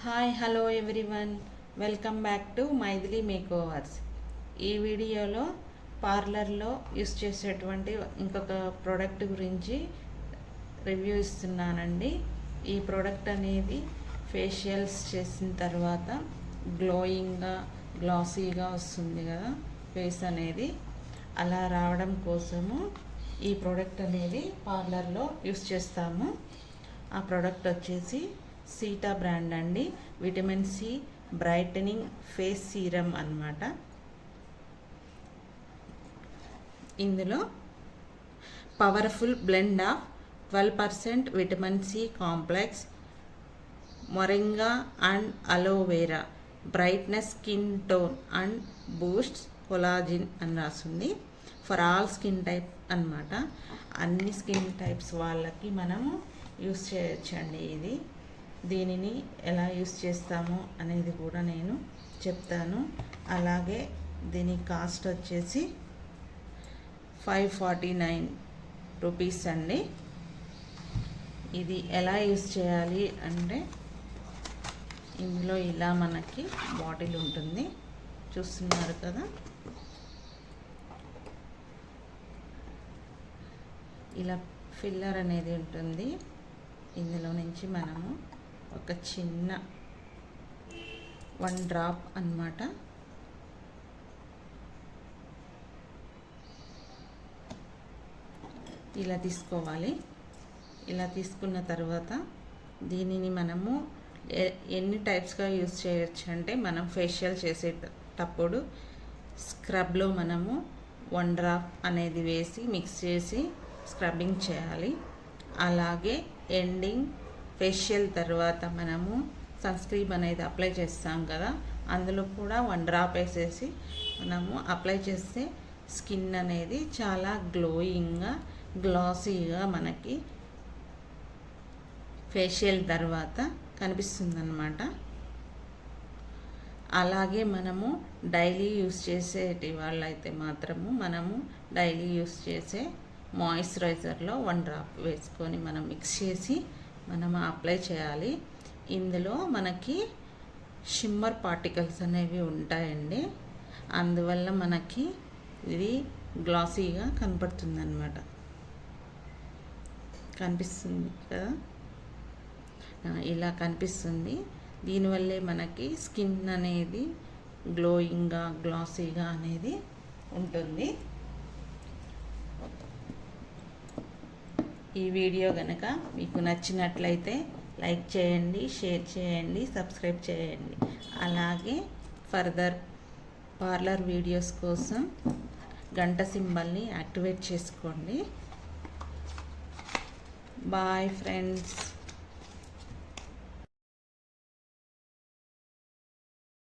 Hi hello everyone, welcome back to Maithili makeovers. ఈ వీడియోలో పార్లర్లో use చేసేటువంటి ఇంకొక ప్రోడక్ట్ గురించి రివ్యూ ఇస్తున్నానండి. ఈ ప్రోడక్ట్ అనేది ఫేషియల్స్ చేసిన తర్వాత గ్లోయింగ్గా గ్లాసీగా వస్తుంది కదా ఫేస్ అనేది. అలా రావడం కోసము ఈ ప్రోడక్ట్ అనేది పార్లర్లో యూస్ చేస్తాము. ఆ ప్రోడక్ట్ వచ్చేసి సీటా బ్రాండ్ అండి. Vitamin C brightening face serum అన్నమాట. ఇందులో powerful blend of 12% vitamin C complex, moringa and aloe vera, brightness skin tone and boost collagen అని రాస్తుంది. ఫర్ ఆల్ స్కిన్ టైప్ అన్నమాట. అన్ని స్కిన్ టైప్స్ వాళ్ళకి మనము యూస్ చేయొచ్చండి. దీనిని ఎలా యూస్ చేస్తాము అనేది కూడా నేను చెప్తాను. అలాగే దీని కాస్ట్ వచ్చేసి 549 రూపీస్ అండి. ఇది ఎలా యూస్ చేయాలి అంటే ఇందులో ఇలా మనకి బాటిల్ ఉంటుంది, చూస్తున్నారు కదా. ఇలా ఫిల్లర్ అనేది ఉంటుంది. ఇందులో నుంచి మనము ఒక చిన్న 1 డ్రాప్ అన్నమాట ఇలా తీసుకోవాలి. ఇలా తీసుకున్న తర్వాత దీనిని మనము ఎన్ని టైప్స్గా యూస్ చేయొచ్చు అంటే, మనం ఫేషియల్ చేసేటప్పుడు స్క్రబ్లో మనము 1 డ్రాప్ అనేది వేసి మిక్స్ చేసి స్క్రబ్బింగ్ చేయాలి. అలాగే ఎండింగ్ ఫేషియల్ తర్వాత మనము సన్స్క్రీన్ అనేది అప్లై చేస్తాం కదా, అందులో కూడా 1 డ్రాప్ వేసేసి మనము అప్లై చేస్తే స్కిన్ అనేది చాలా గ్లోయింగ్గా గ్లాసీగా మనకి ఫేషియల్ తర్వాత కనిపిస్తుందన్నమాట. అలాగే మనము డైలీ యూస్ చేసేటి వాళ్ళైతే మాత్రము మనము డైలీ యూస్ చేసే మాయిశ్చరైజర్లో 1 డ్రాప్ వేసుకొని మనం మిక్స్ చేసి మనం అప్లై చేయాలి. ఇందులో మనకి షిమ్మర్ పార్టికల్స్ అనేవి ఉంటాయండి. అందువల్ల మనకి ఇది గ్లాసీగా కనపడుతుంది అన్నమాట. కనిపిస్తుంది కదా, ఇలా కనిపిస్తుంది. దీనివల్లే మనకి స్కిన్ అనేది గ్లోయింగ్గా గ్లాసీగా అనేది ఉంటుంది. ఈ వీడియో కనుక మీకు నచ్చినట్లయితే లైక్ చేయండి, షేర్ చేయండి, సబ్స్క్రైబ్ చేయండి. అలాగే ఫర్దర్ పార్లర్ వీడియోస్ కోసం గంట సింబల్ని యాక్టివేట్ చేసుకోండి. Bye friends.